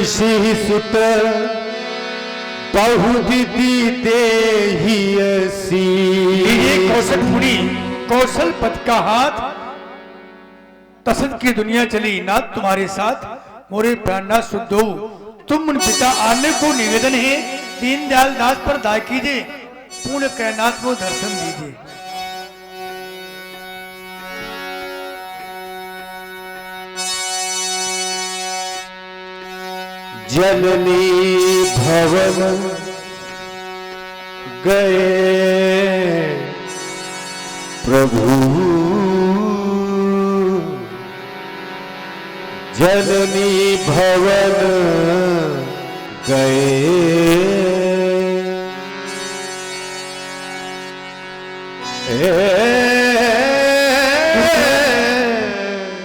ऋषि सुत बहुविधि देहियसी। ये कौशल मुनि कौशल पद का हाथ तसद की दुनिया चली नाथ तुम्हारे साथ मोरे प्राणनाथ शुद्ध हो। तुम उन पिता आने को निवेदन है दीनदयाल दास पर दया कीजिए पूर्ण कैनाथ को दर्शन दीजिए। जननी भवन गए प्रभु जननी भवन गए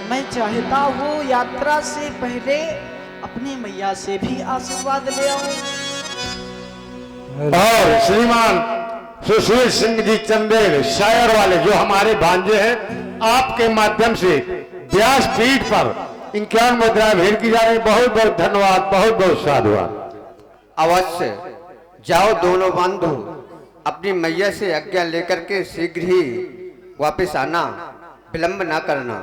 मैं चाहता हूँ यात्रा से पहले अपनी मैया से भी आशीर्वाद ले आऊं। और श्रीमान सुशील सिंह जी चंदेल शायर वाले जो हमारे भांजे हैं आपके माध्यम से व्यास पीठ पर 51 मुद्राएं भेंट की जा रही। बहुत बहुत धन्यवाद, बहुत बहुत साधुवाद। अवश्य जाओ दोनों बंधु, अपनी मैया से आज्ञा लेकर के शीघ्र ही वापस आना, विलंब ना करना।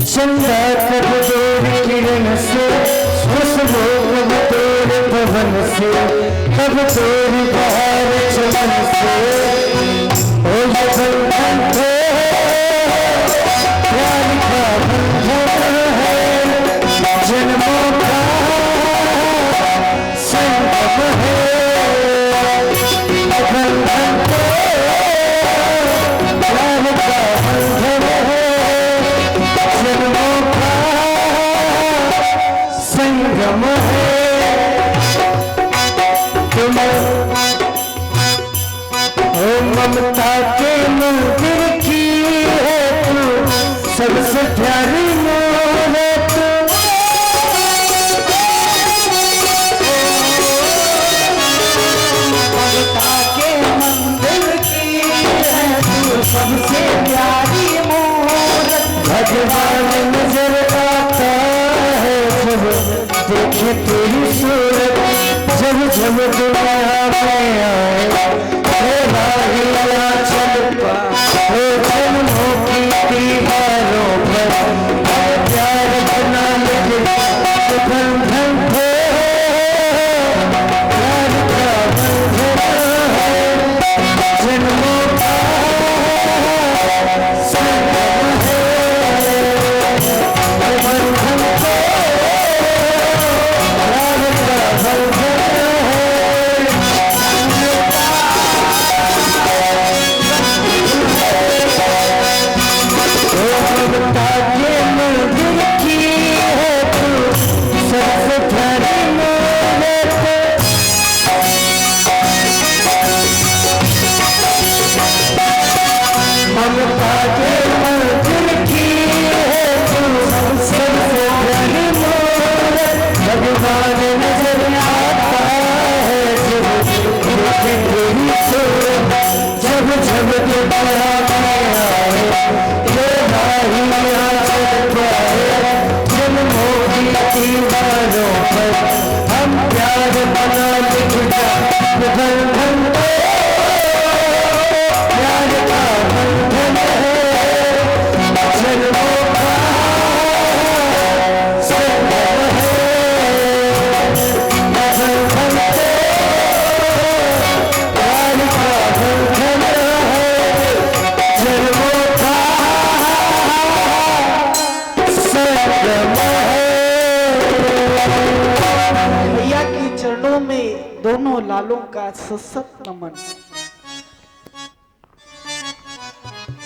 चंदा कब दूर किरण से खुशबू कब दूर पवन से कब दूर बहार चमन से ओ ये बंधन है प्यार का बंधन है जन्मों का संगम है बंधन है प्यार का बंधन है जन्मों का संगम है। तुम ओ ममता के मंदिर की है तू सबसे प्यारी मूरत। ममता के मंदिर की है तू सबसे प्यारी मूरत। भगवान नजर आता है जब देखे तेरी सूरत, जब जब दुनिया में आए तेरा ही आंचल पा हो जन्मों की दीवारों पर प्यार बना लिखे बंधन है प्यार का बंधन है जन्मों का संगम है बंधन है प्यार का बंधन ममता के मंदिर की है तू सबसे प्यारी मूरत। ममता के मंदिर की है तू सबसे प्यारी मूरत। भगवान नजर आता है जब देखे तेरी सूरत, जब जब दुनिया में आए तेरा ही आंचल पाए जन्मों की दीवारों पर हम प्यार बना लिख जा बंधन प्यार का बंधन है जन्मों का संगम है बंधन प्यार का बंधन है जन्मों का संगम है। मैया के चरणों में दोनों लालों का सशक्त नमन।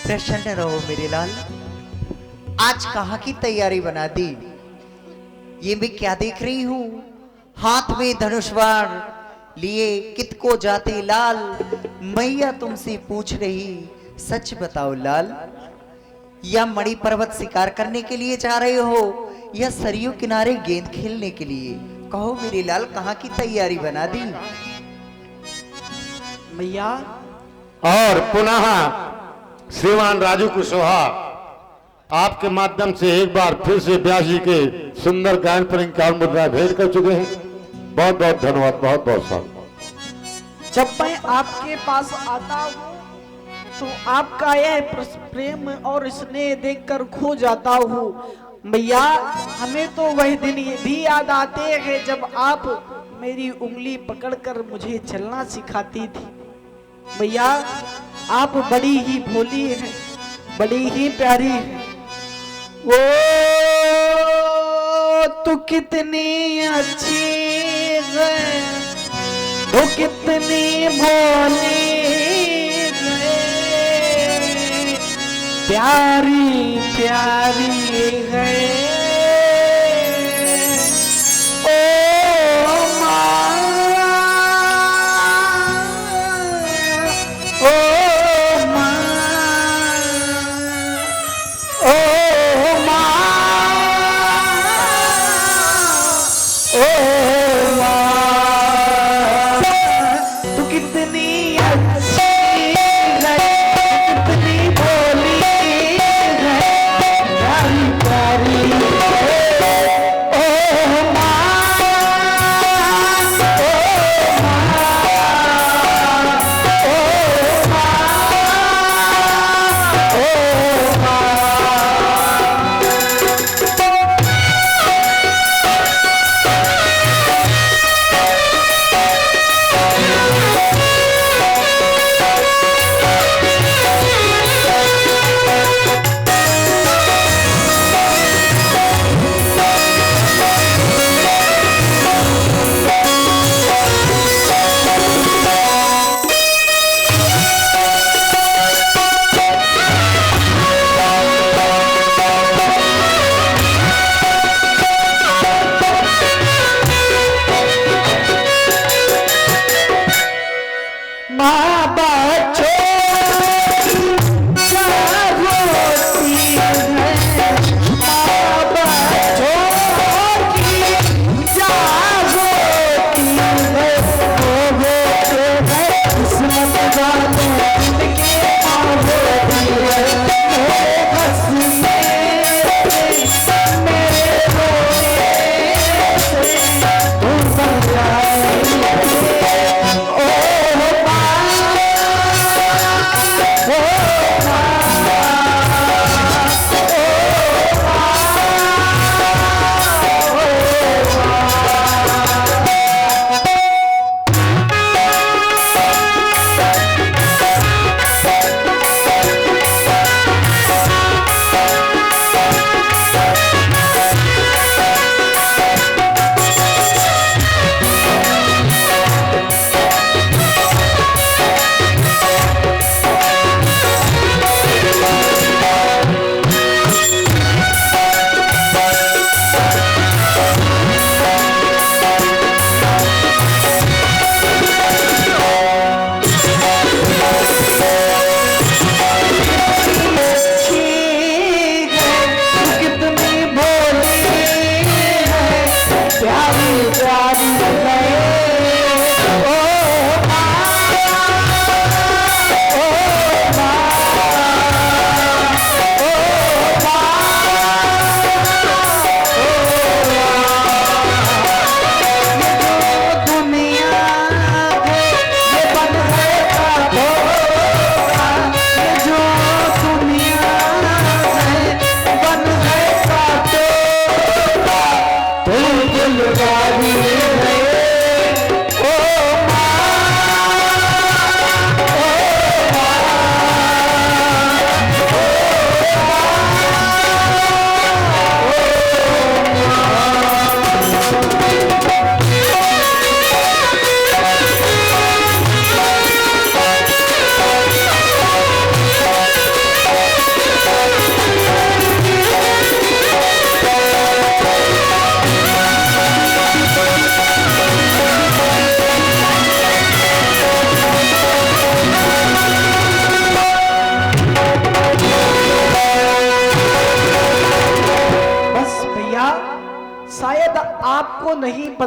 प्रसन्न रहो मेरे लाल। आज कहाँ की तैयारी बना दी? ये मैं क्या देख रही हूँ? हाथ में धनुष बाण लिए कित को जाते लाल, मैया तुमसे पूछ रही, सच बताओ लाल, या मणि पर्वत शिकार करने के लिए जा रहे हो या सरयू किनारे गेंद खेलने के लिए? कहो मेरे लाल, कहाँ की तैयारी बना दी? मैया और पुनः श्रीमान राजू कुशवाहा आपके माध्यम से एक बार फिर से व्यास जी के सुंदर गायन पर इनकार मुद्रा भेंट कर चुके हैं। बहुत बहुत धन्यवाद, बहुत बहुत स्वागत। जब मैं आपके पास आता हूँ तो आपका यह प्रेम और स्नेह देखकर खो जाता हूँ। मैया हमें तो वही दिन भी याद आते हैं जब आप मेरी उंगली पकड़कर मुझे चलना सिखाती थी। मैया आप बड़ी ही भोली हैं, बड़ी ही प्यारी हैं। वो तू कितनी अच्छी है, वो कितनी भोली है, प्यारी प्यारी है। ओ माँ, ओ माँ, ओ माँ, ओ माँ, तू कितनी अच्छी है, कितनी भोली है, प्यारी प्यारी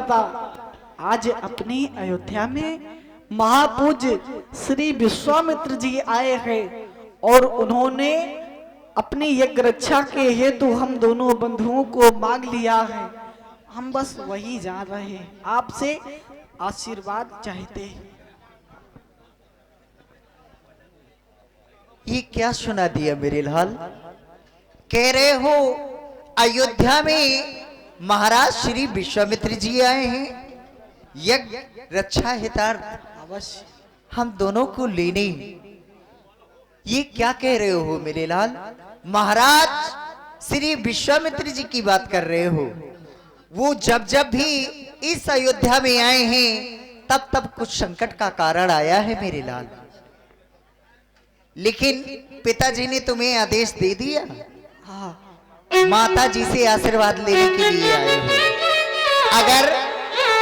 करता। आज अपनी अयोध्या में महापूज्य श्री विश्वामित्र जी आए हैं और उन्होंने अपनी यज्ञ रक्षा के हेतु हम दोनों बंधुओं को मांग लिया है। हम बस वही जा रहे हैं, आपसे आशीर्वाद चाहते हैं। ये क्या सुना दिया मेरे लाल? कह रहे हो अयोध्या में महाराज श्री विश्वामित्र जी आए हैं यज्ञ रक्षा हितार्थ अवश्य हम दोनों को लेने। ये क्या कह रहे हो मेरे लाल? महाराज श्री विश्वामित्र जी की बात कर रहे हो। वो जब जब भी इस अयोध्या में आए हैं तब तब कुछ संकट का कारण आया है मेरे लाल, लेकिन पिताजी ने तुम्हें आदेश दे दिया। हाँ, माता जी से आशीर्वाद लेने के लिए आए हो। अगर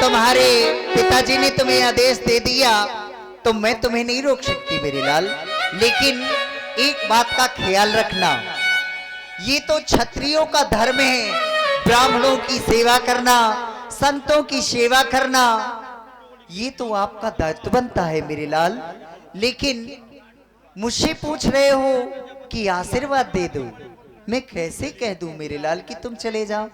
तुम्हारे पिताजी ने तुम्हें आदेश दे दिया तो मैं तुम्हें नहीं रोक सकती मेरे लाल, लेकिन एक बात का ख्याल रखना, ये तो क्षत्रियों का धर्म है, ब्राह्मणों की सेवा करना, संतों की सेवा करना, ये तो आपका दायित्व बनता है मेरे लाल। लेकिन मुझसे पूछ रहे हो कि आशीर्वाद दे दो, मैं कैसे कह दूं मेरे लाल कि तुम चले जाओ?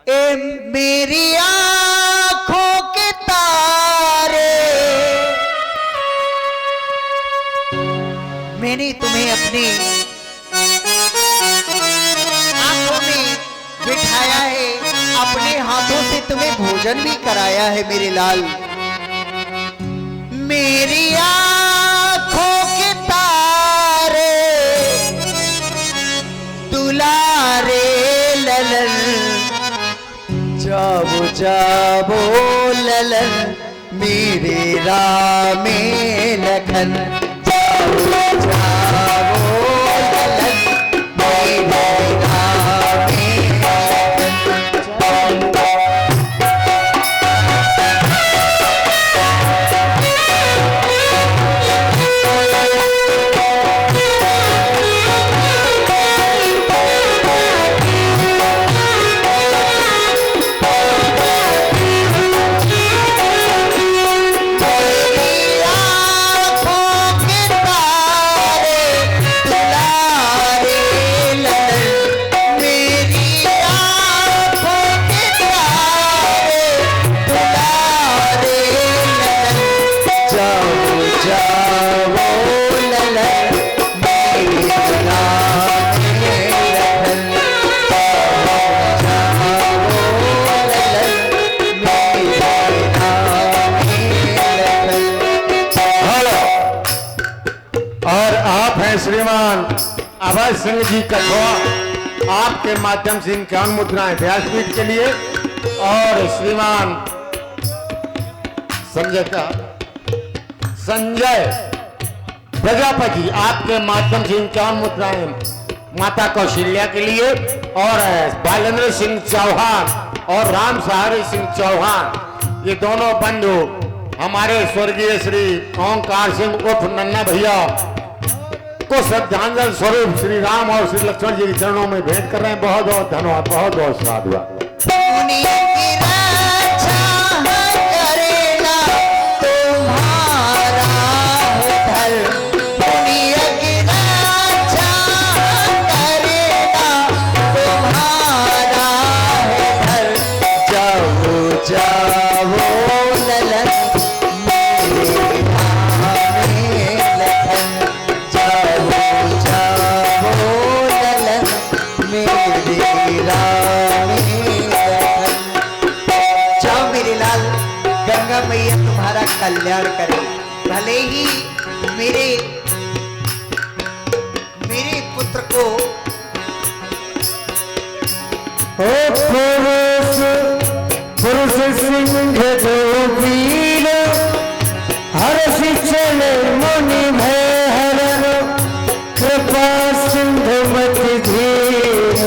ए मेरी आंखों के तारे, मैंने तुम्हें अपनी आंखों में बिठाया है, अपने हाथों से तुम्हें भोजन भी कराया है मेरे लाल। मेरी आंखों के तारे दुलारे ललन, जाबो जाबो ललन मेरे रामे लखन, जाबो जाबो ललन मेरे रामे श्रीमान अभय सिंह जी कठुआ, आपके माध्यम से इनके मुद्राएं व्यासपीठ के लिए, और श्रीमान संजय प्रजापति, आपके माध्यम से इनके मुद्राएं माता कौशल्या के लिए, और बालेंद्र सिंह चौहान और राम सहारे सिंह चौहान, ये दोनों बंधु हमारे स्वर्गीय श्री ओंकार सिंह उर्फ नन्ना भैया को श्रद्धांजलि स्वरूप श्री राम और श्री लक्ष्मण जी के चरणों में भेंट कर रहे हैं। बहुत बहुत धन्यवाद, बहुत बहुत साधुवाद। कल्याण करे, भले ही मेरे पुत्र को पुरुष सिंह जो वीर हर्ष चले मुनि भय हरण, कृपा सिंधु मति धीर।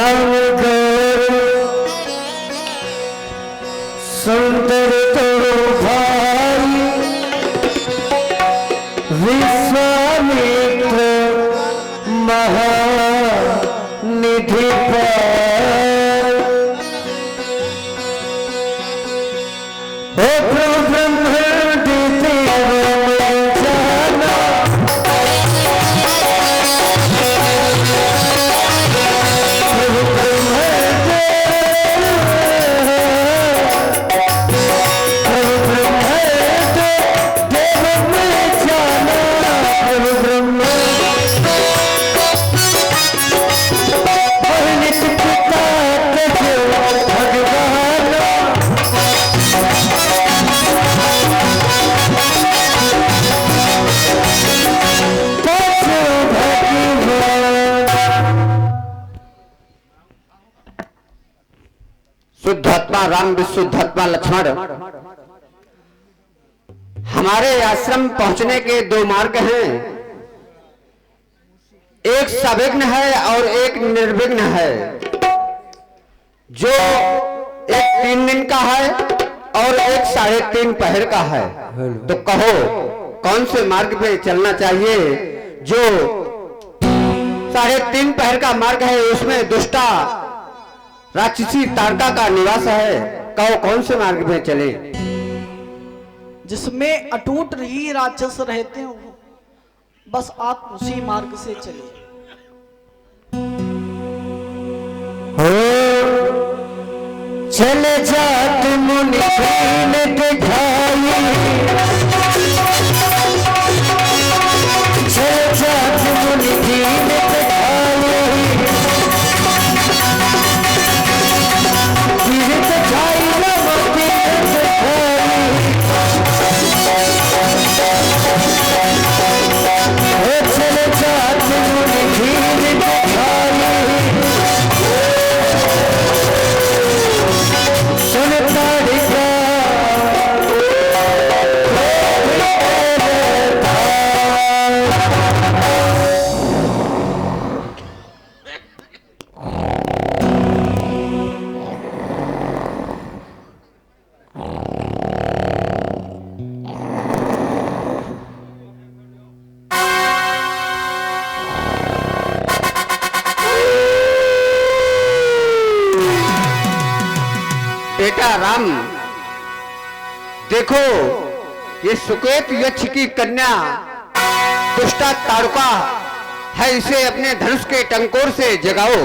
श्याम गौर सुंदर तो भाई विश्वामित्र महानिधि पर ब्रह्म जाना शुद्धात्मा राम विशुद्धात्मा लक्ष्मण, हमारे आश्रम पहुंचने के दो मार्ग हैं, एक सविघ्न है और एक निर्विघ्न है। जो एक 3 दिन का है और एक 3.5 पहर का है। तो कहो कौन से मार्ग पे चलना चाहिए? जो 3.5 पहर का मार्ग है उसमें दुष्टा राक्षसी तारका का निवास है। कहो कौन से मार्ग में चले? जिसमें अटूट ही राक्षस रहते हो, बस आप उसी मार्ग से चले। चले जा तुम मुनि दिखाई, चले जा तुम मुनि दिखाई, तीर्थ जाई नव तीर्थ जाई, चले जा तुम मुनि दिखाई, सुनता दिखा बेटा राम, देखो ये सुकेत यक्ष की कन्या दुष्टा ताड़का है, इसे अपने धनुष के टंकोर से जगाओ।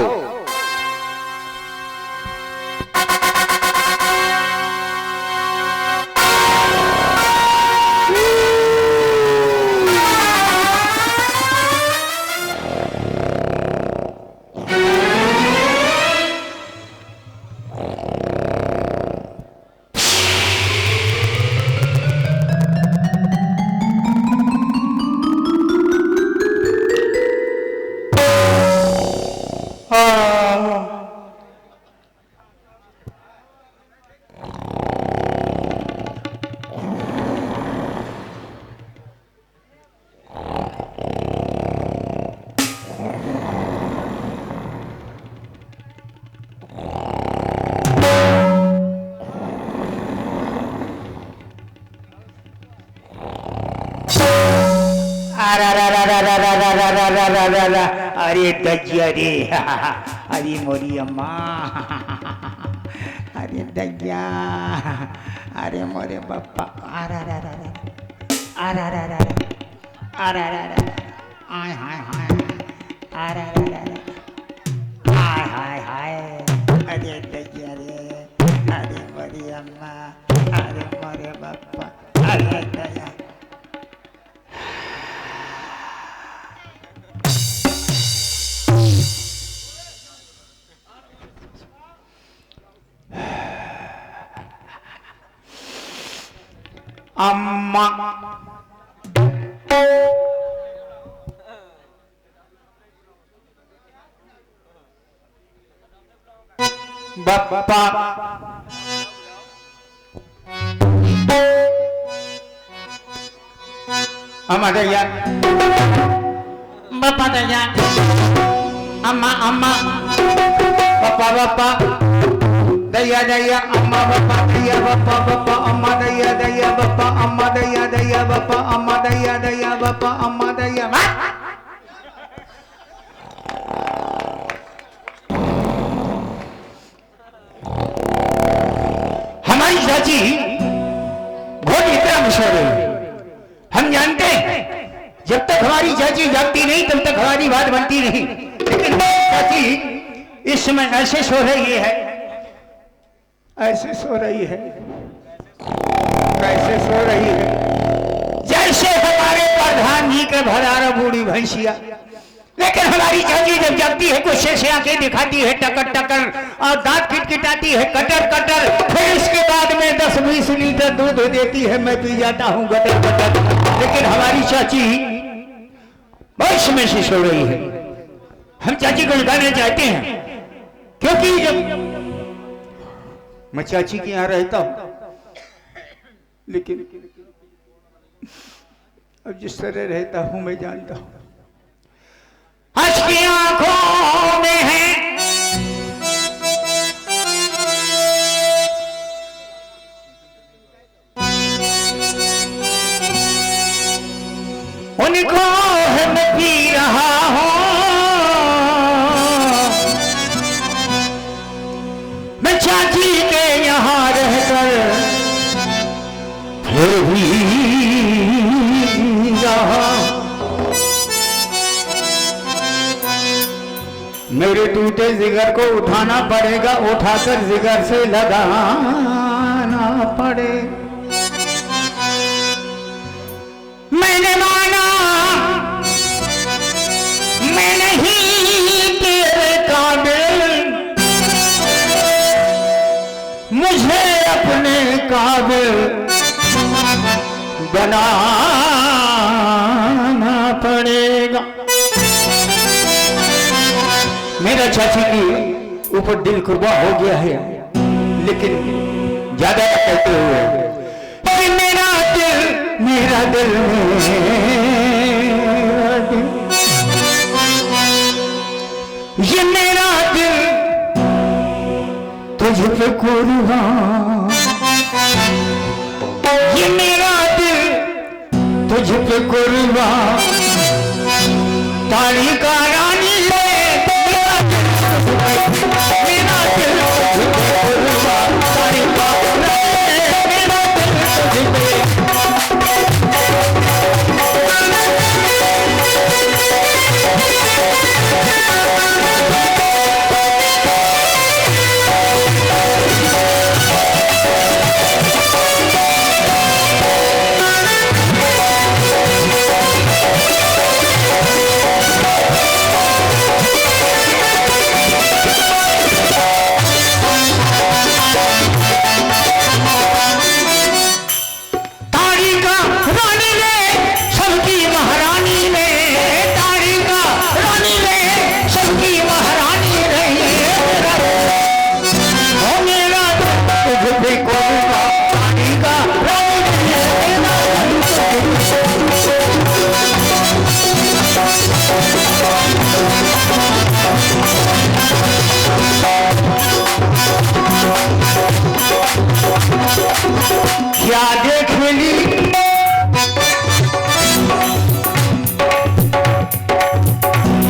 अरे दज्जिया रे, अरे मोरी अम्मा, अरे दज्जिया, अरे मोरे बाप्पा, अरे आय हाय हाय, अरे हाय हाय हाय, अरे दज्जिया रे, अरे मोरी अम्मा, अरे मोरे बाप्पा, अरे दज्जिया। अम्मा बप्पा अम्मा दया बप्पा दया अम्मा अम्मा बप्पा बप्पा दैया दैया अम्मा बप्पा दैया बप्पा बप्पा अम्मा दैया दैया बप्पा अम्मा दैया दैया बप्पा अम्मा दैया दैया बप्पा अम्मा दैया। हमारी चाची बहुत इतना मशहूर है। हम जानते हैं जब तक हमारी चाची जागती नहीं तब तक हमारी बात बनती नहीं, लेकिन हमारी चाची इस समय ऐसे सो रही है, ऐसे सो रही है, कैसे सो रही है जैसे हमारे प्रधान जी के भरारा बूढ़ी भैंसिया। लेकिन हमारी चाची जब जागती है गुस्से से आंखें दिखाती है टकर टकर और दांत खिटखिटाती है कटर कटर, फिर इसके बाद में 10-20 लीटर दूध देती है, मैं पी जाता हूँ गटर गटर। लेकिन हमारी चाची बहुत समय से सो रही है। हम चाची को जगाना चाहते हैं क्योंकि जब मैं चाची के यहाँ रहता हूँ, लेकिन अब जिस तरह रहता हूँ मैं जानता हूँ हंस की आंखों में है उनको है मैं पी रहा हूं, मैं चाची के यहाँ रहकर फिर भी रहा। मेरे टूटे जिगर को उठाना पड़ेगा, उठाकर जिगर से लगाना पड़े। मैंने माना मैं नहीं तेरे काबिल, मुझे अपने काबिल बनाना पड़ेगा। मेरा चाची की ऊपर दिल कुर्बा हो गया है, लेकिन ज्यादा कहते हुए कि मेरा दिल मेरा दिल ये मेरा दिल तुझ पे कुर्बान, ये मेरा दिल तुझ पे कुर्बान। ताली का रानी मेरा दिल तुझ पे कुर्बान, ताली का मेरा दिल तुझ पे। क्या देख ली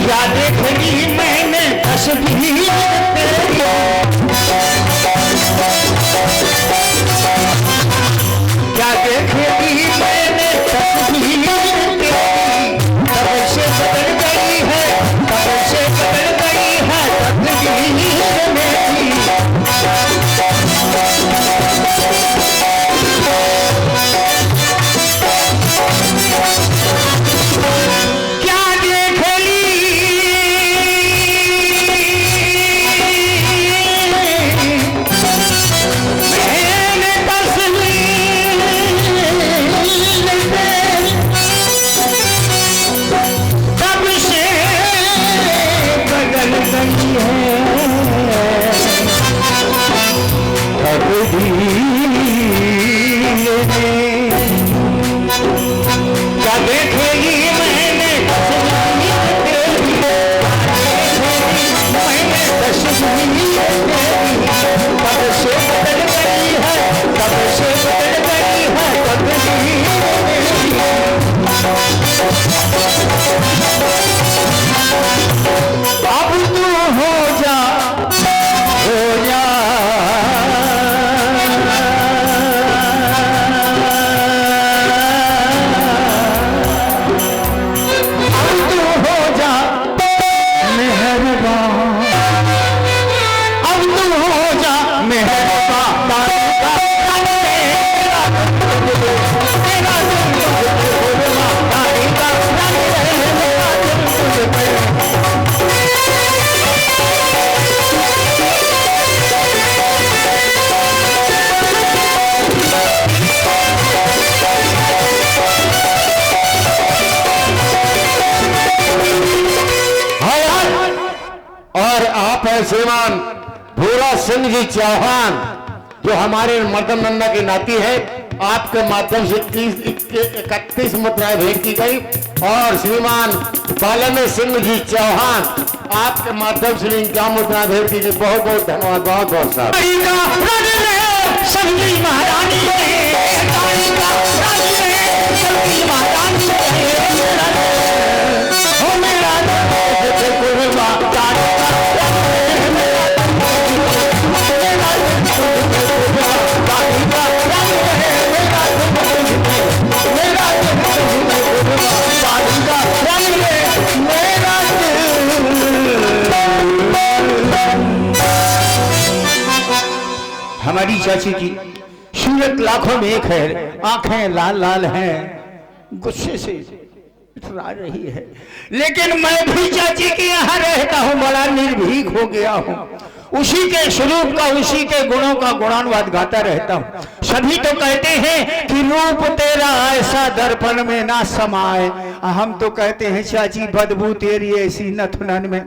क्या देख ली मैंने तस्वीर तेरी, क्या देख ली मैंने तस्वीर तेरी। कब से बदल गई है, कब से बदल गई है तकदीर मेरी। क्या देख ली मैंने तस्वीर कब से बदल गई है क्या देख ली मैंने तस्वीर तेरी, मैंने तस्वीर और आप है श्रीमान भूरा सिंह जी चौहान, जो हमारे मर्दन नंदा की नाती है। आपके माध्यम से 31 मुद्राएं भेंट की गई। और श्रीमान बालन सिंह जी चौहान, आपके माध्यम से 51 मुद्राएं भेंट की गई। बहुत बहुत धन्यवाद, बहुत बहुत साहब। हमारी चाची की सूरत लाखों में एक है, आंखें लाल लाल हैं, गुस्से से इतरा रही है। लेकिन मैं भी चाची के यहाँ रहता हूँ, बड़ा निर्भीक हो गया हूँ। उसी के स्वरूप का, उसी के गुणों का गुणानुवाद गाता रहता हूँ। सभी तो कहते हैं कि रूप तेरा ऐसा दर्पण में ना समाए, हम तो कहते हैं चाची बदबू तेरी ऐसी नथुनन में।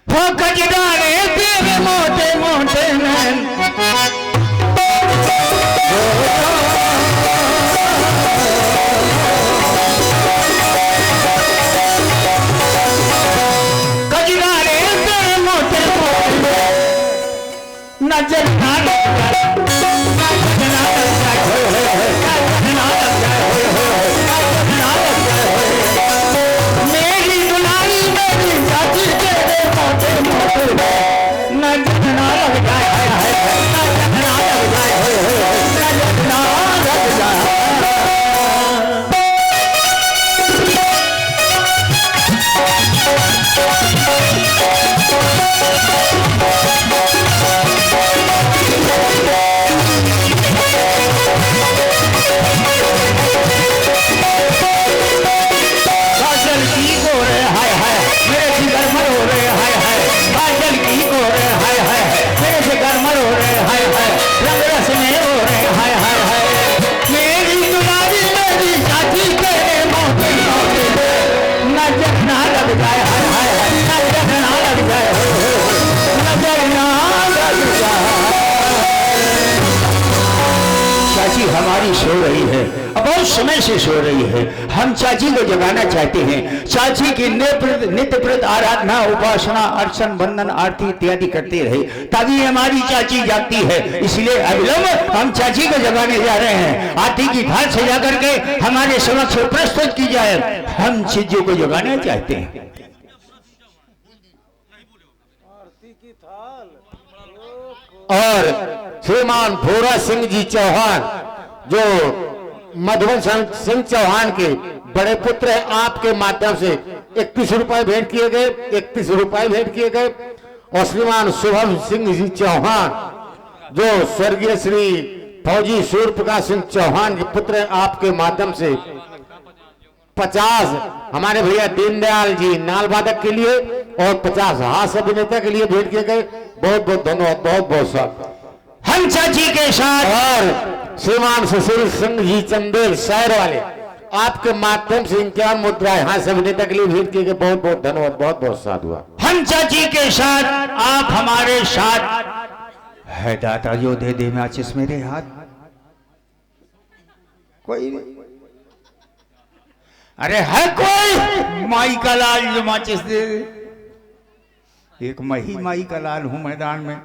वो कजरारे तेरे मोटे मोटे नैन, कजरारे तेरे मोटे मोटे नजर ना लग जाए, नजर ना लग जाए, नजर ना लग जाए, मेरी दुलारी मेरी चाची तेरे मोटे मोटे नजर ना लग जाए, नजर ना लग जाए, नजर ना लग जाए। काजल की गोरे हाय हाय मेरे जिगर मर हो रहे हाय हाय, काजल की गोरे हाय हाय मेरे जिगर मर हो रहे हाय हाय, रंग रस में हो रहे हाय हाय हाय, मेरी दुलारी मेरी चाची तेरे मोटे मोटे नजर ना लग जाए हाय हाय हाय, नजर ना लग जाए, नजर ना लग जाए। चाची हमारी सो रही है, बहुत समय से सो रही है। हम चाची को जगाना चाहते हैं। चाची की नित्य प्रत आराधना, उपासना, अर्चन, वंदन, आरती इत्यादि करते रहे, तभी हमारी चाची जागती है। इसलिए अविलंब हम चाची को जगाने जा रहे हैं। आरती की थाल सजा करके हमारे समक्ष प्रस्तुत की जाए। हम चीजों को जगाना चाहते हैं। और श्रीमान भूरा सिंह जी चौहान, जो मधुबन सिंह चौहान के बड़े पुत्र हैं, आपके माध्यम से 31 रुपए भेंट किए गए, 31 रुपए भेंट किए गए। और श्रीमान शुभम सिंह जी चौहान, जो स्वर्गीय श्री फौजी सूर्य प्रकाश सिंह चौहान के पुत्र हैं, आपके माध्यम से 50 हमारे भैया दीनदयाल जी नाल वादक के लिए और 50 हास्य अभिनेता के लिए भेंट किए गए। बहुत बहुत धन्यवाद, बहुत बहुत साहब। हम चाची के साथ और श्रीमान सुशील सिंह जी चंदेल शहर वाले, आपके माध्यम से 51 मुद्राएं हास्य अभिनेता के लिए भेंट किए गए। बहुत बहुत धन्यवाद, बहुत बहुत साधु। हम चाची के साथ, आप हमारे साथ है। दाता जो दे दे माचिस मेरे हाथ, कोई नहीं। अरे है कोई माई का लाल जो माचिस दे दे। एक मही माई का लाल हूं मैदान में,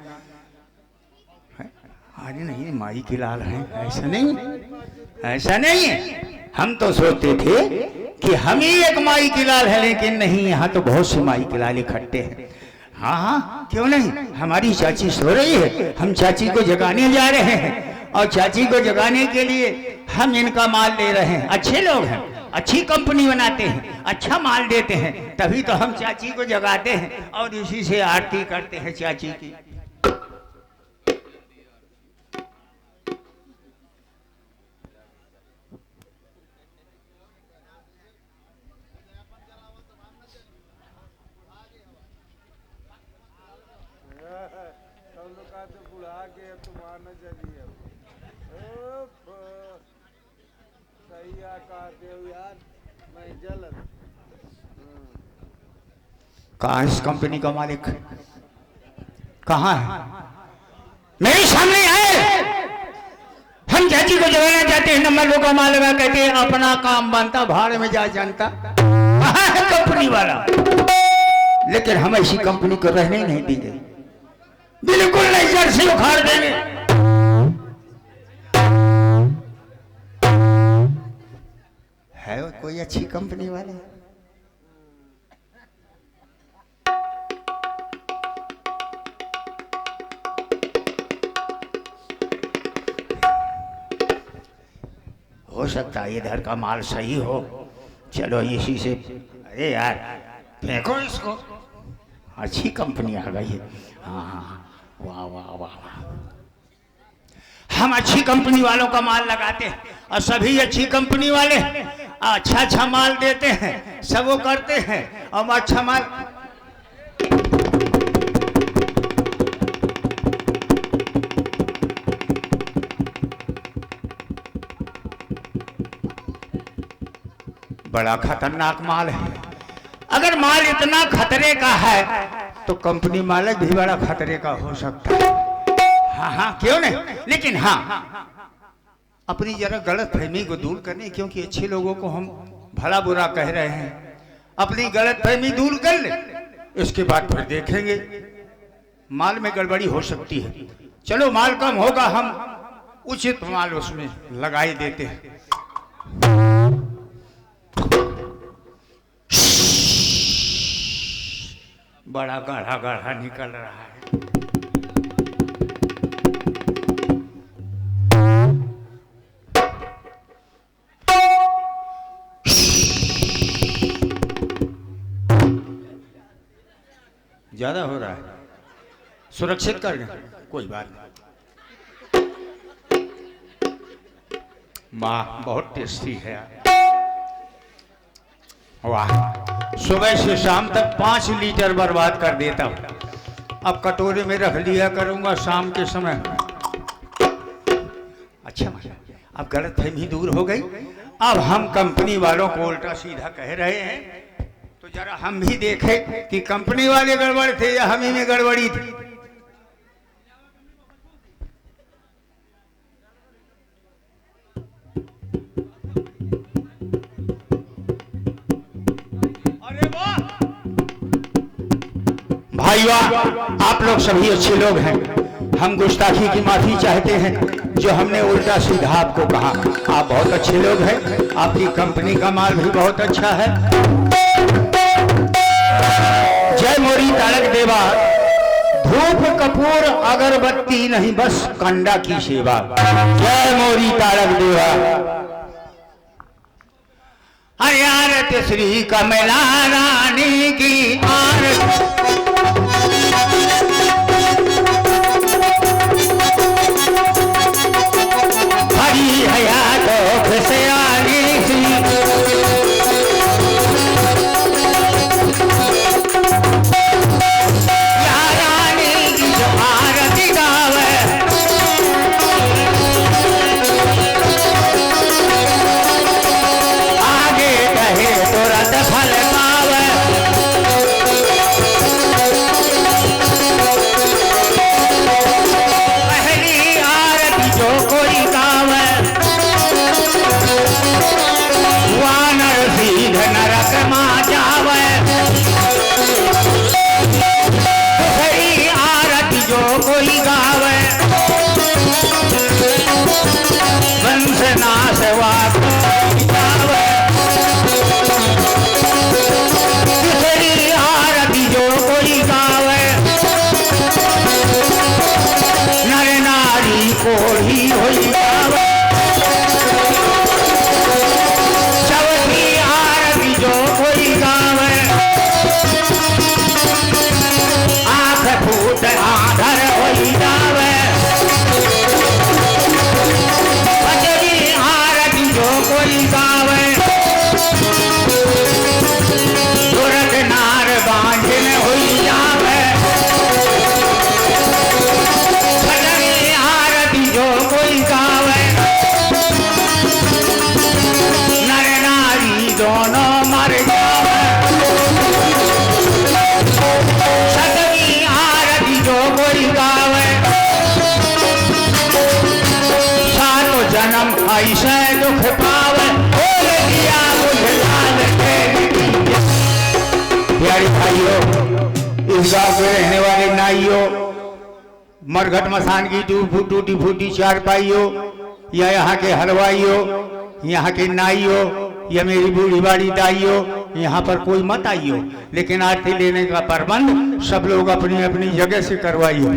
आज नहीं माई की लाल है। ऐसा नहीं, ऐसा नहीं है। हम तो सोचते थे कि हम ही एक माई की लाल है, लेकिन नहीं, यहाँ तो बहुत से माई के लाल इकट्ठे हैं। हाँ हाँ, क्यों नहीं। हमारी चाची सो रही है, हम चाची को जगाने जा रहे हैं। और चाची को जगाने के लिए हम इनका माल ले रहे हैं। अच्छे लोग हैं, अच्छी कंपनी बनाते हैं, अच्छा माल देते हैं, तभी तो हम चाची को जगाते हैं और इसी से आरती करते हैं चाची की। कहाँ है इस कंपनी का मालिक? कहाँ है? मेरे सामने आए। हम चाची को जगाना चाहते हैं, नंबर लोग का माल लगा, कहते हैं अपना काम बनता भाड़ में जा जानता। कहाँ है कंपनी वाला? लेकिन हम ऐसी कंपनी को रहने ही नहीं देंगे, बिल्कुल नहीं, जड़ से उखाड़ देंगे। है वो कोई अच्छी कंपनी वाले? हो सकता है इधर का माल सही हो, चलो इसी से। अरे यार फेंको इसको, अच्छी कंपनी आ गई है। हाँ हाँ, वाह वाह वाह वाह। हम अच्छी कंपनी वालों का माल लगाते हैं और सभी अच्छी कंपनी वाले अच्छा अच्छा माल देते हैं, सब वो करते हैं और अच्छा माल। बड़ा खतरनाक माल है। अगर माल इतना खतरे का है तो कंपनी मालिक भी बड़ा खतरे का हो सकता है। हाँ हाँ क्यों नहीं, लेकिन हाँ अपनी जरा गलत फहमी को दूर करने, क्योंकि अच्छे लोगों को हम भला बुरा कह रहे हैं, अपनी गलत फहमी दूर कर ले, इसके बाद फिर देखेंगे माल में गड़बड़ी हो सकती है। चलो माल कम होगा, हम उचित माल उसमें लगाई देते हैं। बड़ा गाढ़ा गाढ़ा निकल रहा है। ज्यादा हो रहा है, सुरक्षित कर लें, कोई बात नहीं। माँ बहुत टेस्टी है, वाह। सुबह से शाम तक 5 लीटर बर्बाद कर देता हूँ, अब कटोरे में रख लिया करूंगा शाम के समय। अच्छा अब गलत फहमी दूर हो गई। अब हम कंपनी वालों को उल्टा सीधा कह रहे हैं, तो जरा हम भी देखें कि कंपनी वाले गड़बड़ थे या हम ही में गड़बड़ी थी। अरे वाह भाई वाह, आप लोग सभी अच्छे लोग हैं। हम गुस्ताखी की माफी चाहते हैं जो हमने उल्टा सीधा आपको कहा। आप बहुत अच्छे लोग हैं, आपकी कंपनी का माल भी बहुत अच्छा है। जय मोरी तारक देवा, धूप कपूर अगरबत्ती नहीं, बस कंडा की सेवा। जय मोरी तारक देवा। अरे आरत श्री कमला रानी की आरत, हरी हया तो खुशहाली सी, कोई गावे वंश नाश वाक गावे, तेरी आरती जो कोई गावे, नर नारी कोढ़ी हुई गावे। चौथी आरती जो कोई गावे, आंख फूट आधर होई जावे। पंचमी आरती जो कोई गावे, तुरंत नार बांझन होई जावे। पंचमी आरती जो कोई गावे, नर नारी दोनों मर जावे। प्यारे भाइयों, इस गांव के रहने वाले नाइयों, मरघट मसान की टूटी फूटी चारपाइयों, या यहाँ के हलवाइयों, यहाँ के नाइयों, या मेरी बूढ़ी बाड़ी दाइयों, यहाँ पर कोई मत आइयो, लेकिन आरती लेने का प्रबंध सब लोग अपनी अपनी जगह से करवाइयो।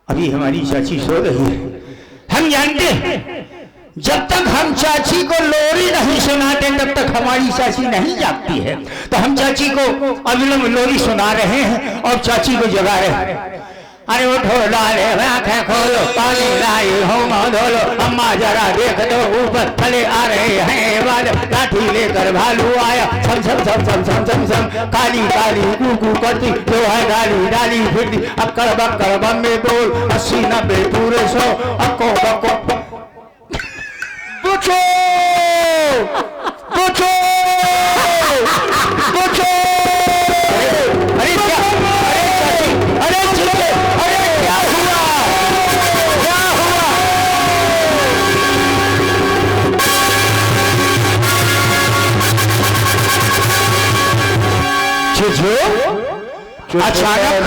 अभी हमारी चाची सो रही है। हम जानते हैं जब तक हम चाची को लोरी नहीं सुनाते तब तक हमारी चाची नहीं जागती है, तो हम चाची को अविलंब लोरी सुना रहे हैं और चाची को जगा रहे हैं। अरे उठो लाले आंखें खोलो, पानी लाए हो धोलो, अम्मा जरा देख दो ऊपर थले आ रहे हैं बादल, लाठी लेकर भालू आया, सम सम सम सम सम सम सम, काली काली कू करती जो है डाली डाली फिरती, अक्कड़ बक्कड़ बम में बोल 80 90 पूरे 100, अक्को बक्को बुचो बुचो बुचो। अरे क्या, अरे चिल्ले, अरे क्या हुआ, क्या हुआ? अचानक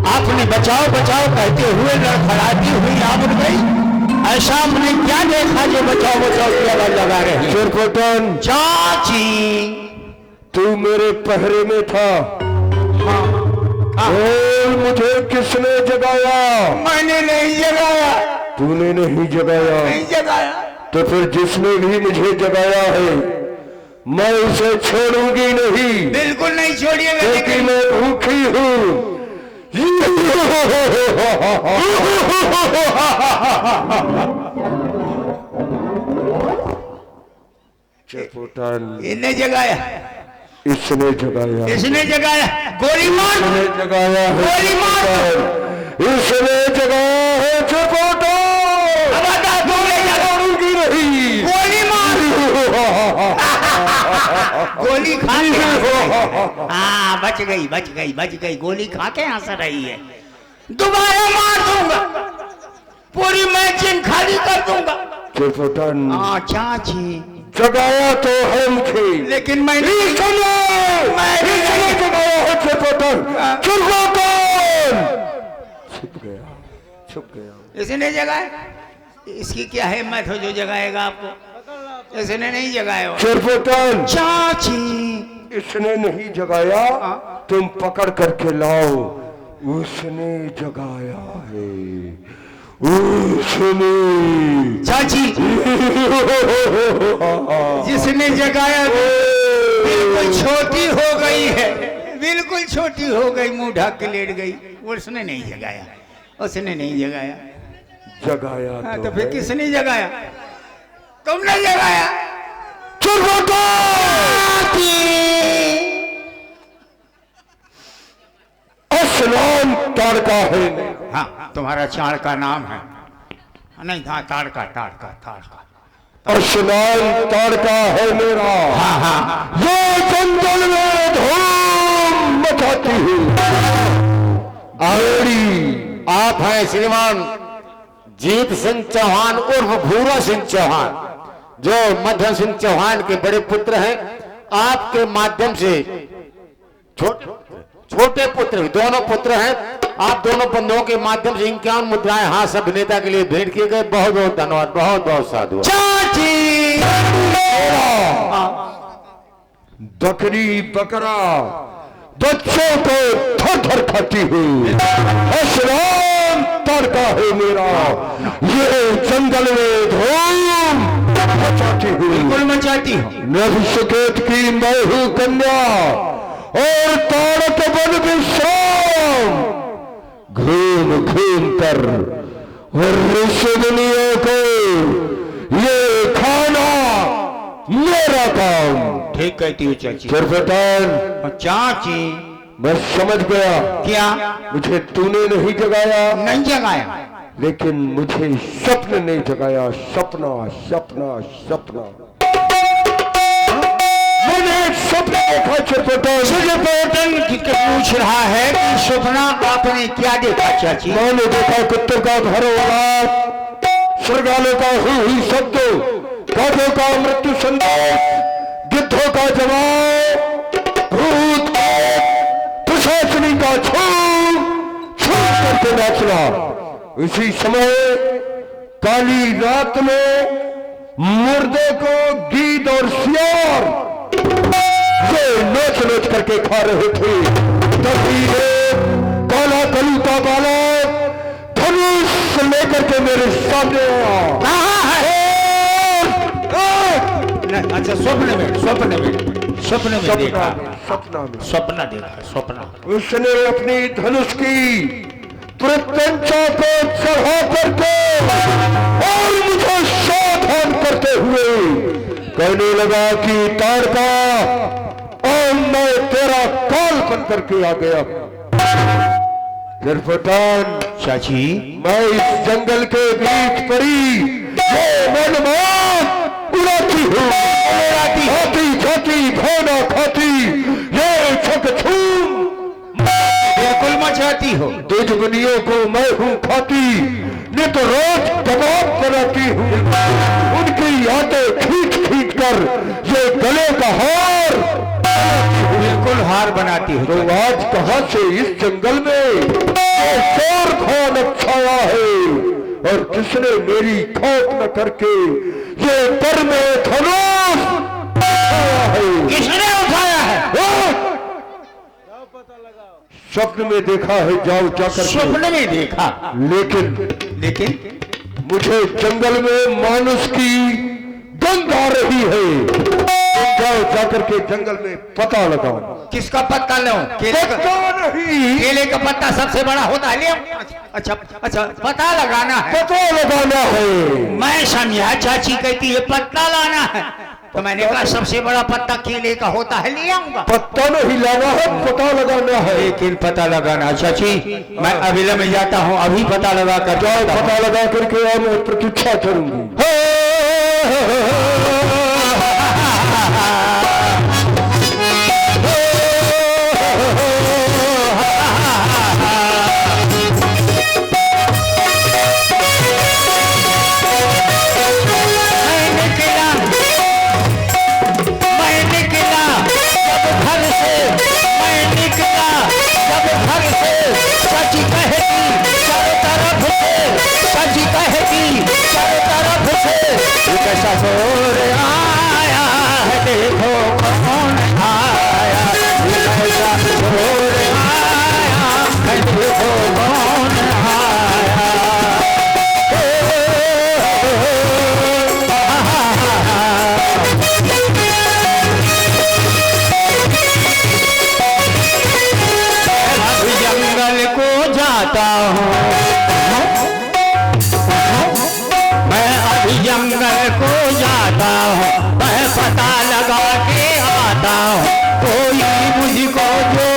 आपने बचाओ बचाओ कहते हुए लड़खड़ाती हुई आ उठ गई। ऐसा आपने क्या देखा जो बचाओ बचाओ की आवाज लगा रहे हैं? चिरकुटन, चाची तू मेरे पहरे में था। बोल, मुझे किसने जगाया? मैंने नहीं जगाया। तूने नहीं जगाया? नहीं जगाया। तो फिर जिसने भी मुझे जगाया है मैं उसे छोड़ूंगी नहीं। बिल्कुल नहीं छोड़िएगा। क्योंकि मैं भूखी हूँ। इन्हें जगाया, इसने जगाया, इसने जगाया। गोली मार, इसने जगाया है, गोली मार, इसने जगाया है। छोड़ूंगी नहीं। गोली मार, गोली खा के हाँ बच गई बच गई बच गई। गोली खा के हंस रही है। दोबारा मार दूंगा, पूरी मैचिंग खाली कर दूंगा। चिरकुटन, हाँ चाची जगाया तो है मुझे, लेकिन मैं जगाया है। चिरकुटन, चिरकुटन छुप गया, छुप गया। इसने जगाया। इसकी क्या हिम्मत हो जो जगाएगा आपको? इसने नहीं जगाया। चिरकुटन, चाची इसने नहीं जगाया, तुम पकड़ करके लाओ। उसने जगाया है, उसने। चाची जिसने जगाया बिल्कुल छोटी हो गई है, बिल्कुल छोटी हो गई, मुंह ढक के लेट गई। उसने नहीं जगाया, उसने नहीं जगाया। जगाया हाँ, तो तो फिर है। किसने जगाया? तुमने जगाया। असलाम ताड़का है। हाँ तुम्हारा चाड़ का नाम है। नहीं हाँ ताड़का ताड़का ताड़का। असलाम ताड़का है मेरा। हाँ हाँ ये जंगल में धूम मचाती है। आप हैं श्रीमान जीत सिंह चौहान उर्फ भूरा सिंह चौहान, जो मध्यम सिंह चौहान के बड़े पुत्र हैं। आपके माध्यम से छोटे पुत्र, दोनों पुत्र हैं। आप दोनों बंधुओं के माध्यम से 51 मुद्राएं हाथ अभिनेता के लिए भेंट किए गए। बहुत बहुत धन्यवाद, बहुत बहुत साधु। चाची बकरी बकरा बच्चों को थर थर खाती हुई असलाम ताड़का है मेरा। ये जंगल में धूम मचाती हुई, बिल्कुल मचाती हो। नभिषकेत की मैं हूँ कन्या और ताड़क बन विश्राम। घूम घूम कर और ऋषि दुनिया को ये खाना मेरा काम। ठीक कहती हो चाची। चिरकुटन, चाची मैं समझ गया। क्या? मुझे तूने नहीं जगाया, नहीं जगाया। लेकिन मुझे स्वप्न नहीं जगाया। सपना सपना सपना। मैंने एक सपना देखा। चिरकुटन पूछ रहा है कि सपना आपने क्या देखा चाची? मैंने देखा कुत्तों का घर होगा, स्वर्गालों का हुई शब्द, गाधों का मृत्यु संदेश, गिद्धों का जवाब, भूत प्रशासनी का छू करके नाचना। इसी समय काली रात में मुर्दे को गीद और सियार ये नोच नोच करके खा रहे थे। तभी काला कलूटा बालक धनुष लेकर के मेरे सामने आया। कहाँ है? अच्छा स्वप्न में देखा, सपना में सपना देखा, सपना। उसने अपनी धनुष की प्रत्यंचा को चढ़ा करके और मुझे सावधान करते हुए कहने लगा कि तारका और मैं तेरा काल बन करके आ गया। जरफतान चाची, मैं इस जंगल के बीच पड़ी ये मनमान उड़ाती हूँ, खाती खाती खाना खाती ये छकछूम बिल्कुल मचाती हो। दुश्मनियों को मैं हूँ खाती, नहीं तो रोज कबाब बनाती हूँ। उनकी यादें खींच खींच कर ये गले का हार बिल्कुल हार बनाती हो। तो आज कहाँ से इस जंगल में शोर खान छाया है और किसने मेरी खोट न करके ये पर में धनुष उठाया है? किसने उठाया है? स्वप्न में देखा है, जाओ जाकर स्वप्न में देखा, लेकिन मुझे जंगल में मानुष की गंध आ रही है। जाओ जाकर के जंगल में पता लगाओ। किसका पत्ता लो? पता नहीं, केले का पत्ता सबसे बड़ा होता है। अच्छा अच्छा, पता लगाना है। पता लगाना है। मैं समझा चाची कहती है पत्ता लाना है, तो मैंने कहा सबसे बड़ा पत्ता केले का होता है, ले आऊंगा। पत्ता नहीं लाना है, पता लगाना है। लेकिन पता लगाना चाची, मैं अविलंब में जाता हूँ, अभी पता लगा कर जाओ, पता लगा करके आओ, मैं प्रतीक्षा करूंगी। कैसा शोर आया है, देखो कौन आया, कैसा शोर आया है, देखो कौन आया। अब जंगल को जाता हूँ जंगल को जाता हूँ, मैं पता लगा के आता हूँ। कोई मुझको जो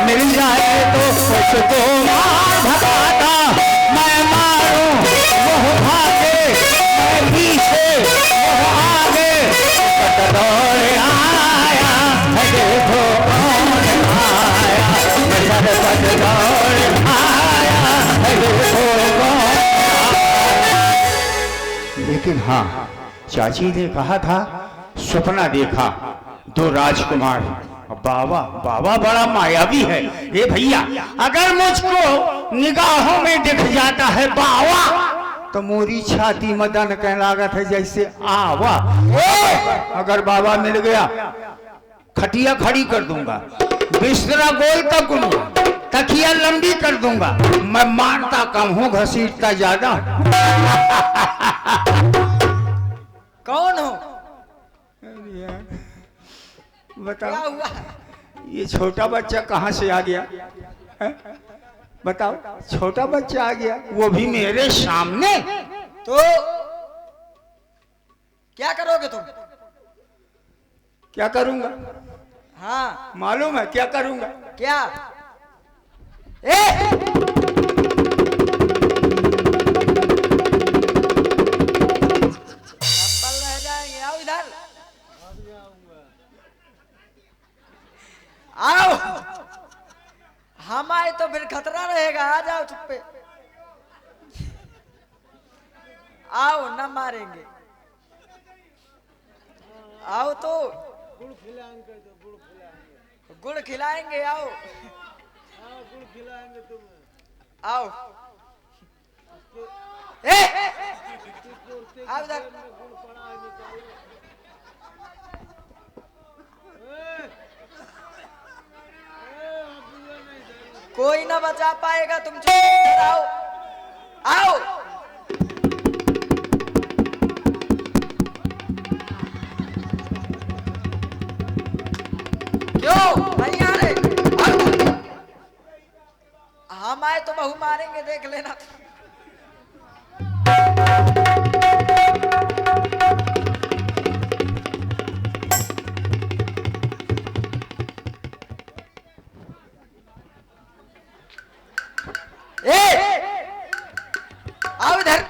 मिल जाए तो उसको मार भगाता, मैं मारूं वो भागे, मैं पीछे वो आगे। दौड़ आया है, देखो कौन आया, सरपट दौड़ आया है, देखो कौन। लेकिन हाँ, चाची ने कहा था सपना देखा, दो राजकुमार। बाबा बाबा बड़ा मायावी है। ए भैया, अगर मुझको निगाहों में दिख जाता है बाबा, तो मोरी छाती मदन कहने लागत है जैसे आवा। अगर बाबा मिल गया, खटिया खड़ी कर दूंगा, बिस्तरा गोल कर दूंगा, तकिया लंबी कर दूंगा। मैं मारता कम हूं, घसीटता ज्यादा। कौन हो? बताओ, क्या हुआ? ये छोटा बच्चा कहाँ से आ गया है? बताओ, छोटा बच्चा आ गया, वो भी मेरे सामने। तो क्या करोगे तुम? क्या करूंगा? हाँ, मालूम है क्या करूंगा? क्या? चप्पल रह जाएंगे, आओ इधर। आओ, हम आए तो फिर खतरा रहेगा। आ जाओ चुप्पे, आओ, न मारेंगे। आओ तो गुड़ खिलाएंगे आओ आओ ए आओ इधर कोई ना बचा पाएगा तुम चुप आओ आओ क्यों नहीं आ रहे हम आए तो बहू मारेंगे देख लेना आओ इधर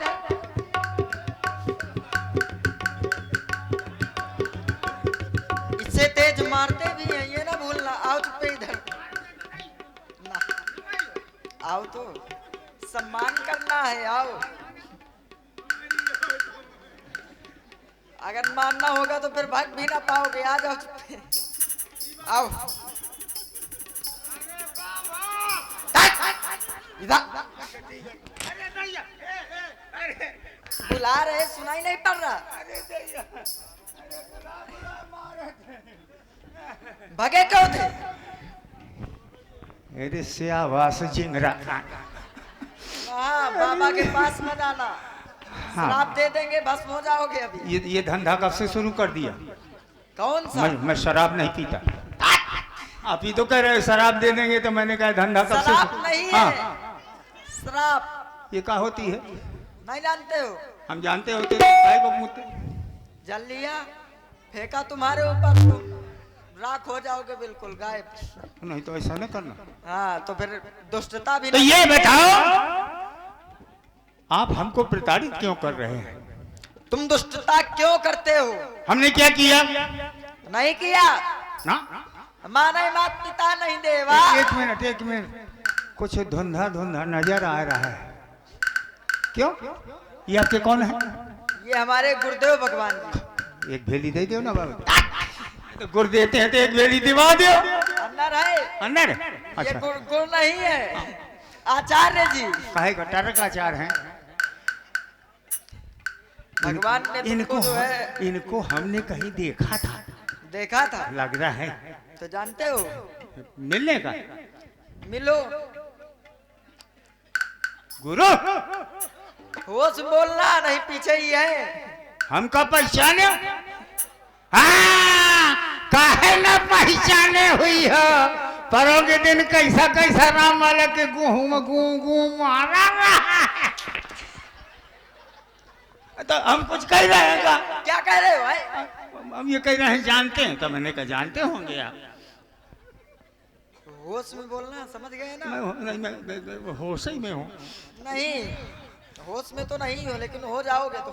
इससे तेज मारते भी हैं ये ना भूलना आओ चुप इधर ना आओ तो सम्मान करना है आओ अगर मानना होगा तो फिर भाग भी ना पाओगे आ जाओ चुप आओ इधर बुला रहे सुनाई नहीं पड़ रहा भगे क्यों थे अरे सियावास जिंगरा हाँ बाबा के पास मत आना शराब दे देंगे भस्म हो जाओगे अभी ये धंधा कब से शुरू कर दिया? कौन सा मैं शराब नहीं पीता। आप ही तो कह रहे हो शराब दे देंगे तो मैंने कहा धंधा कब से शराब नहीं है शराब ये क्या होती है? नहीं जानते हो हम जानते होते तो काय को मुँहते जल लिया फेंका तुम्हारे ऊपर तो राख हो जाओगे बिल्कुल गायब नहीं तो ऐसा नहीं करना। हाँ तो फिर दुष्टता भी तो नहीं ये बताओ आप हमको प्रताड़ित क्यों कर रहे हैं? तुम दुष्टता क्यों करते हो हमने क्या किया? नहीं किया ना माने मात पिता नहीं देवा एक मिनट कुछ धुंधा धुंधा नजर आ रहा है। क्यों? ये आपके कौन है? ये हमारे गुरुदेव भगवान जी एक भेली दे दो ना बाबा। तो गुड़ देते हैं तो एक भेली दिवा दो। अंदर है अंदर? ये अच्छा गुड़ नहीं है आचार्य जी काहे का टरक आचार है? भगवान ने इनको तुमको जो है इनको हमने कहीं देखा था देखा था लग रहा है। तो जानते हो मिलने का मिलो गुरु होश बोलना नहीं पीछे ही है हमका पहचाने? हाँ काहे ना पहचाने हुई हो परों के दिन कैसा कैसा राम वाला के गुहूम गुम मारा रहा है। तो हम कुछ कह रहे हैं का? क्या कह रहे हो भाई हम ये कह रहे हैं जानते हैं तो मैंने कहा जानते होंगे आप। होश में बोलना समझ गए ना मैं होश ही में हूँ। नहीं होश में तो नहीं हो लेकिन हो जाओगे तो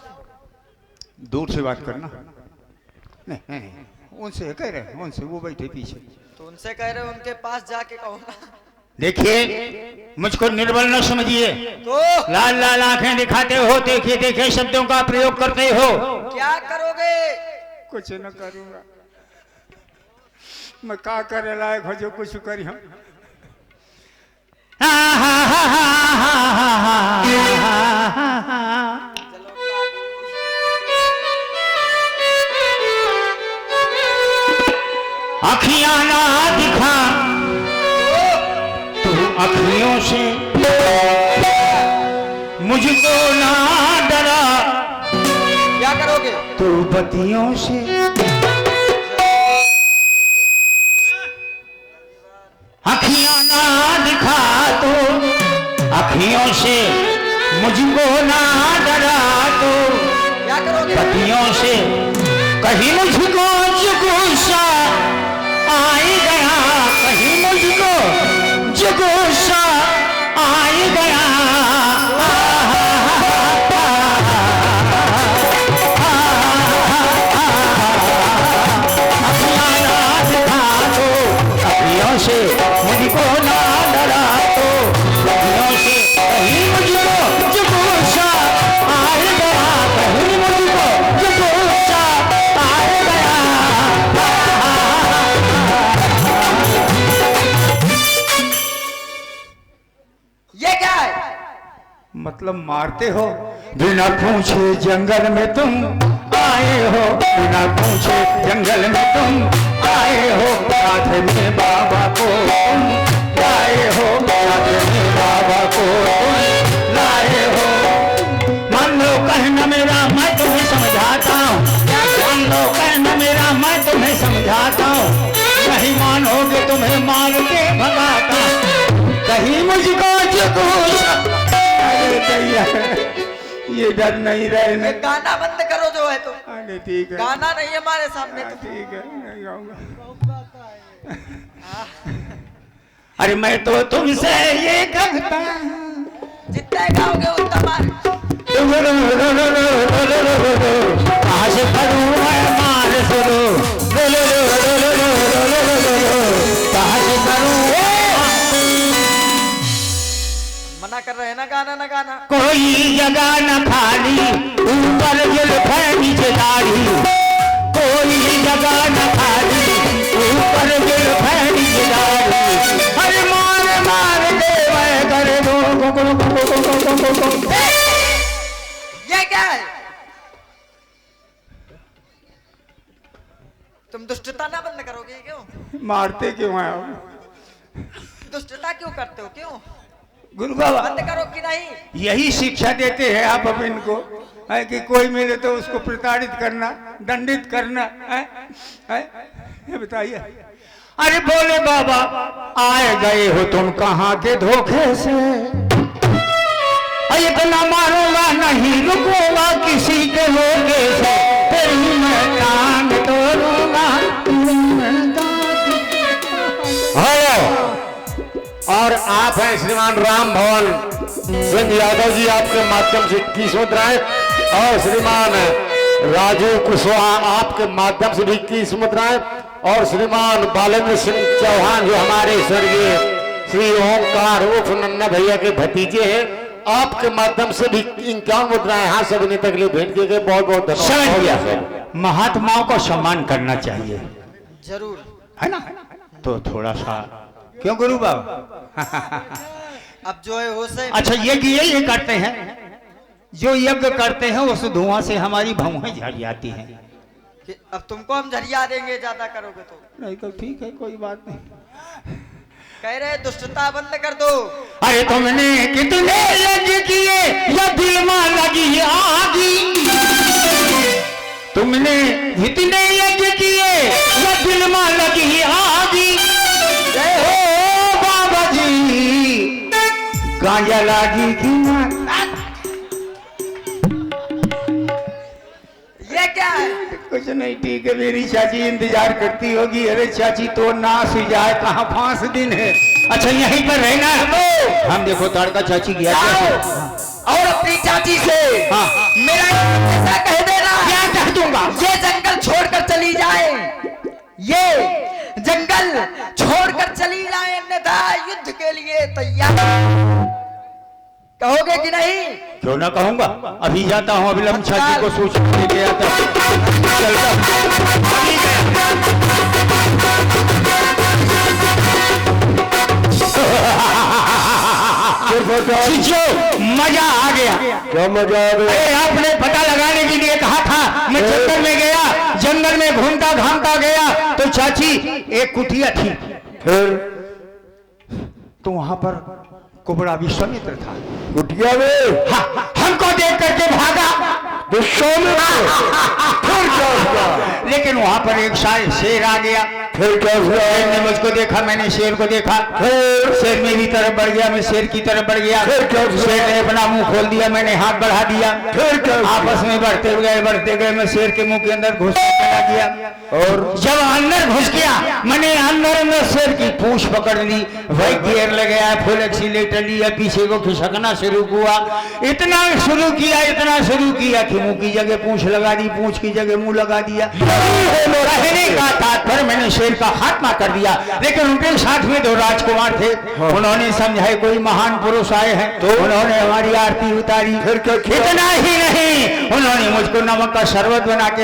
दूर से बात करना नहीं उनसे कह रहे हैं उनसे वो बैठे पीछे तो उनसे कह रहे हो उनके पास जाके कहो ना देखिए मुझको निर्बल न समझिए तो लाल लाल आंखें दिखाते हो देखिए देखिए शब्दों का प्रयोग करते हो। क्या करोगे कुछ न करूंगा मैं का करे लायक हो जो कुछ करी हम। अखियां ना दिखा तू अखियों से मुझको ना डरा क्या करोगे तू बतियों से अखियां ना दिखा तो अखियों से मुझको ना डरा तो क्या करोगे बतियों से कहीं मुझको गुस्सा आई गया कहीं मुझको गुस्सा आई गया। से मुझको ना डरा तो बतियों से कहीं मुझको गुस्सा आए गया कहीं मुझको गुस्सा आए गया। मतलब मारते हो। बिना पूछे जंगल में तुम आए हो, बिना पूछे जंगल में तुम आए हो, साथ में बाबा को तुम लाए हो, साथ में बाबा को तुम लाए हो। मान लो कहना मेरा मैं तुम्हें समझाता हूँ, मान लो कहना मेरा मैं तुम्हें समझाता हूँ, नहीं मानोगे तुम्हें मार के भगाता हूँ। कहीं मुझको अरे भैया ये डर नहीं रहे। गाना बंद करो जो है तो। अरे ठीक है, गाना नहीं है हमारे सामने तो। ठीक है नहीं गाऊंगा। अरे मैं तो तुमसे ये कहता जितना गाओगे उतना मार। कहाँ से करूँ मैं मार शुरू, कहाँ से करूँ। मना कर रहे हैं ना गाना ना गाना। कोई जगह न खाली, ऊपर जुल्फे नीचे दाढ़ी, कोई जगह न खाली, ऊपर जुल्फे नीचे दाढ़ी। अरे मार मार दे मैं कर दो। ये क्या है? तुम दुष्टता ना बंद करोगे क्यों? मारते क्यों हैं आप? दुष्टता क्यों करते हो क्यों? गुरु बाबा बंद करो कि नहीं? यही शिक्षा देते हैं आप अब इनको, है कि कोई मिले तो उसको प्रताड़ित करना, दंडित करना है? ये बताइए। अरे बोले बाबा आए गए हो तुम कहाँ के धोखे से, इतना मारूंगा नहीं रुकूंगा किसी के होगे से, फिर ही मैं टांग तोड़ूंगा। हेलो, और आप हैं श्रीमान राम भवन सिंह यादव जी, आपके माध्यम से 21 मुद्राएं, और श्रीमान राजू कुशवाहा आपके माध्यम से भी 21 मुद्राएं, और श्रीमान बालेंद्र सिंह चौहान जो हमारे स्वर्गीय श्री ओंकार उर्फ नन्ना भैया के भतीजे हैं, आपके माध्यम से भी 51 मुद्राएं हाथ से अभिनेता के लिए भेंट किए गए। बहुत बहुत धन्यवाद। महात्माओं को सम्मान करना चाहिए, जरूर है ना? तो थोड़ा सा क्यों गुरु बाबा? अब जो है हो से। अच्छा ये करते हैं, जो यज्ञ करते हैं उस धुआं से हमारी भौहें झड़ जाती हैं। कि अब तुमको हम झरिया देंगे ज्यादा करोगे तो। नहीं तो ठीक है कोई बात नहीं। कह रहे दुष्टता बंद कर दो। अरे तुमने कितने यज्ञ किए या दिल में लगी आगी, तुमने कितने यज्ञ किए या दिल में लगी आगी। जय हो बाबा जी, गांजा लागी की ना। ये क्या है? कुछ नहीं, ठीक है। मेरी चाची इंतजार करती होगी। अरे चाची तो नाश ही जाए, कहाँ 5 दिन है। अच्छा यहीं पर रहना है। हम देखो ताड़का चाची गया और अपनी चाची से हाँ। मेरा ऐसा कह देना। क्या कह दूंगा? ये जंगल छोड़कर चली जाए, ये जंगल छोड़कर चली जाए, अन्यथा युद्ध के लिए तैयार। कहोगे कि नहीं? क्यों ना कहूंगा। अभी जाता हूँ, अभिलंब चाची को सूचना देके आता हूं। मजा आ गया। क्या मजा आ गया? अरे आपने पता लगाने के लिए कहा था, मैं जंगल में गया, जंगल में घूमता घामता गया तो चाची एक कुटिया थी, फिर तो वहां पर कुबड़ा विश्वामित्र था। कुटिया में हाँ, हमको देख करके भागा। विश्वामित्र, फिर क्या हुआ? लेकिन वहां पर एक शेर आ गया। फिर क्या हुआ? शेर ने मुझको देखा, मैंने शेर को देखा। फिर शेर मेरी तरफ बढ़ गया, मैं शेर की तरफ बढ़ गया। फिर क्या हुआ? शेर ने अपना मुंह खोल दिया, मैंने हाथ बढ़ा दिया। फिर क्या हुआ? आपस में बढ़ते गए, मैं शेर के मुंह के अंदर घुस चला गया। और जब अंदर घुस गया, मैंने अंदर शेर की पूंछ पकड़ ली, वही घेर ले गया, फुल एक्सीलेटर लिया, पीछे को खिसकना शुरू हुआ। इतना शुरू किया कि मुंह की जगह पूंछ लगा दी, पूंछ की जगह मुंह लगा दिया। कहने का तात्पर्य मैंने शेर का खात्मा कर दिया। लेकिन उनके साथ में 2 राजकुमार थे। उन्होंने समझाए कोई महान पुरुष आए हैं, तो उन्होंने हमारी आरती उतारी। फिर क्या किया? इतना ही नहीं, उन्होंने मुझको नमक का शरबत बना के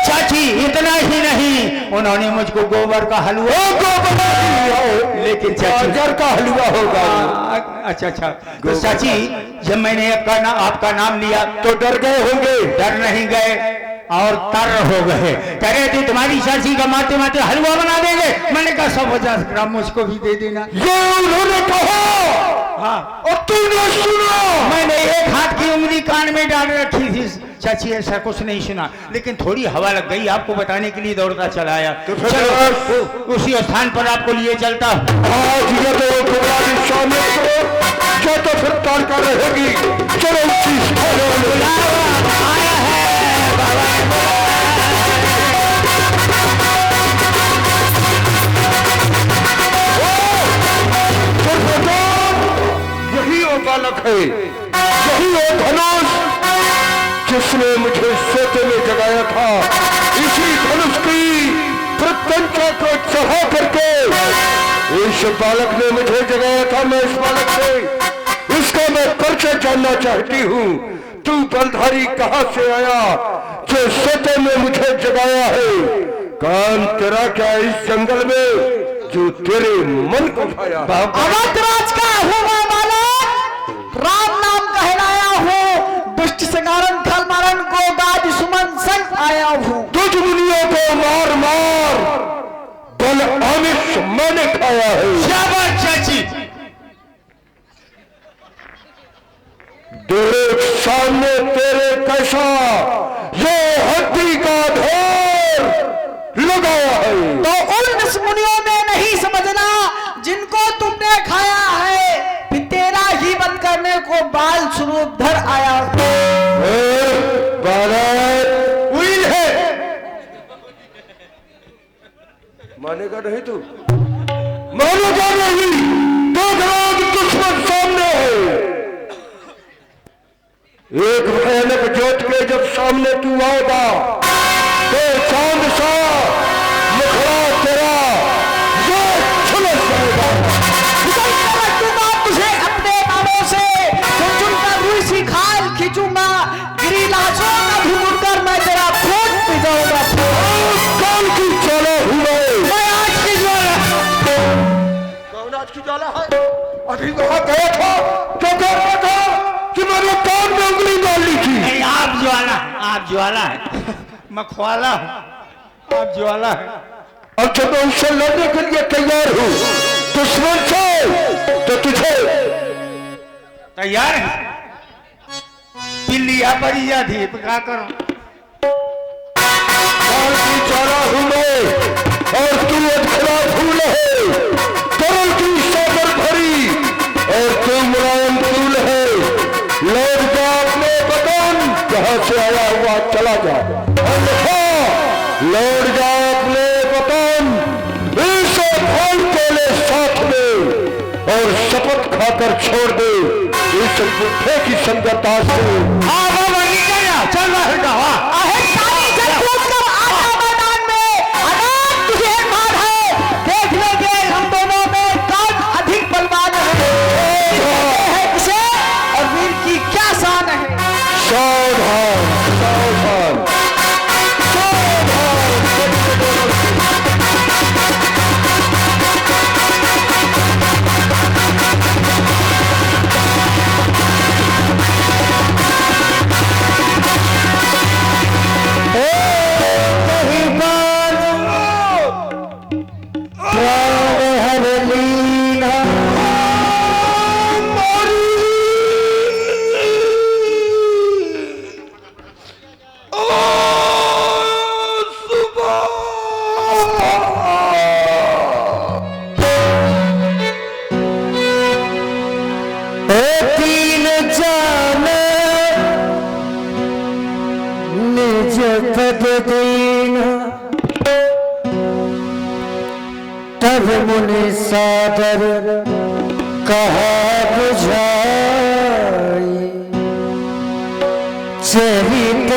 चाची इतना ही नहीं, उन्होंने मुझको गोबर का हलवा, लेकिन गाजर का हलवा होगा। अच्छा अच्छा, तो चाची जब मैंने आपका नाम लिया तो डर गए होंगे? डर नहीं गए और तर हो गए। कह रहे थे तुम्हारी चाची का माते माते हलवा बना देंगे। मैंने कहा 150 ग्राम मुझको भी दे देना। ये उन्होंने कहा हाँ, और तूने सुना? मैंने एक हाथ की उंगली कान में डाल रखी थी। चाची ऐसा कुछ नहीं सुना, लेकिन थोड़ी हवा लग गई, आपको बताने के लिए दौड़ता चला आया। तो फिर चलो उसी स्थान पर आपको लिए चलता। आज ये तो तुम्हारी सामने क्या तो फिर तारका रहेगी। चलो उसी स्थान पर आया है बाबा यही वो बालक है, यही वो धनुष जिसने मुझे सोते में जगाया था। इसी धनुष की प्रत्यंचा को चढ़ा करके इस बालक ने मुझे जगाया था। मैं इस बालक से इसका मैं परिचय जानना चाहती हूँ। तू बलधारी कहाँ से आया जो सोते में मुझे जगाया है? काम तेरा क्या इस जंगल में जो तेरे मन को भाया? अवधराज का हूँ मैं बालक, राम नाम कहलाया हूँ, दुष्ट संगारन खल मारन को गाज सुमन संग आया हूँ। तुझ मुनियों को मार मार बल आमिष मैंने खाया है। शाबाश चाची। देख सामने तेरे कैसा ये हड्डी का ढेर लगाया है। तो उन मुनियों में नहीं समझना जिनको तुमने खाया है, फिर तेरा ही वध करने को बाल स्वरूप धर आया हूँ। बालक उइल है, मानेगा नहीं तू? मानेगा नहीं। दो दुश्मन सामने है। एक भयानक जोत के जब सामने तू आएगा तो चांद सा मुखड़ा तेरा ये झुलस जाएगा। तुझे अपने बालों से चुन कर रुई सी खाल खींचूंगा, गिरिलाशों का ढूंढ कर मैं तेरा खून पी जाऊंगा। कौन की ज्वाला हुआ? मैं आज की ज्वाला। कौन आज की ज्वाला है? अभी वहां गया था तो कह रहा था कि मैंने कान में उंगली डाल ली थी। नहीं, आप ज्वाला है मखवाला हूं, आप ज्वाला है। और जब मैं उससे लड़ने के लिए तैयार हूँ दुश्मन से, तो तुझे तैयार है? पिल्ली पड़ी जाती है, क्या करूं? कान की ज्वाला हूँ मैं और तू अधखरा फूल है। तरल की सागर भरी और तू मुलायम फूल है। लौट जा अपने बदन, जहाँ से आया हुआ चला जा। अन्यथा लौट जा अपने वतन, इसे भाई के ले साथ में और शपथ खाकर छोड़ दे इस बुढ़े की संगता से। चल बाहर का मैदान में अगर तुझे मार है, देख लेंगे हम दोनों में कौन अधिक बलवान है किसे और वीर की क्या शान है। सावधान सावधान तब मुनि सादर कहा बुझाई चरित